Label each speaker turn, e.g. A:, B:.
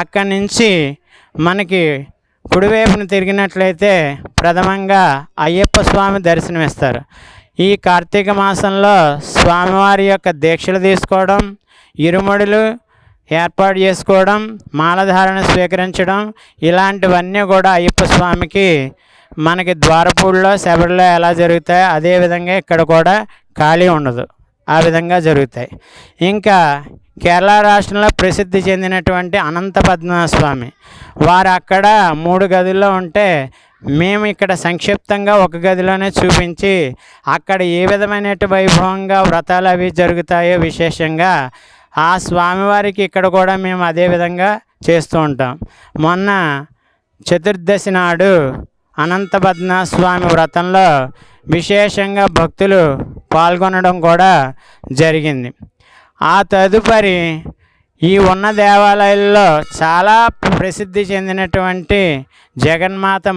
A: అక్కడి నుంచి మనకి కుడివైపున తిరిగినట్లయితే ప్రథమంగా అయ్యప్ప స్వామి దర్శనమిస్తారు. ఈ కార్తీక మాసంలో స్వామివారి యొక్క దీక్షలు తీసుకోవడం, ఇరుముడులు ఏర్పాటు చేసుకోవడం, మాలధారణ స్వీకరించడం, ఇలాంటివన్నీ కూడా అయ్యప్ప స్వామికి మనకి ద్వారపూడిలో శబరిలో ఎలా జరుగుతాయో అదేవిధంగా ఇక్కడ కూడా ఖాళీ ఉండదు, ఆ విధంగా జరుగుతాయి. ఇంకా కేరళ రాష్ట్రంలో ప్రసిద్ధి చెందినటువంటి అనంత పద్మనాభ స్వామి వారు అక్కడ 3 గదుల్లో ఉంటే మేము ఇక్కడ సంక్షిప్తంగా ఒక గదిలోనే చూపించి అక్కడ ఏ విధమైన వైభవంగా వ్రతాలు అవి జరుగుతాయో విశేషంగా ఆ స్వామివారికి ఇక్కడ కూడా మేము అదే విధంగా చేస్తూ ఉంటాం. మొన్న చతుర్దశి నాడు అనంత పద్మనాభ స్వామి వ్రతంలో విశేషంగా భక్తులు పాల్గొనడం కూడా జరిగింది. ఆ తదుపరి ఈ ఉన్న దేవాలయాల్లో చాలా ప్రసిద్ధి చెందినటువంటి జగన్మాత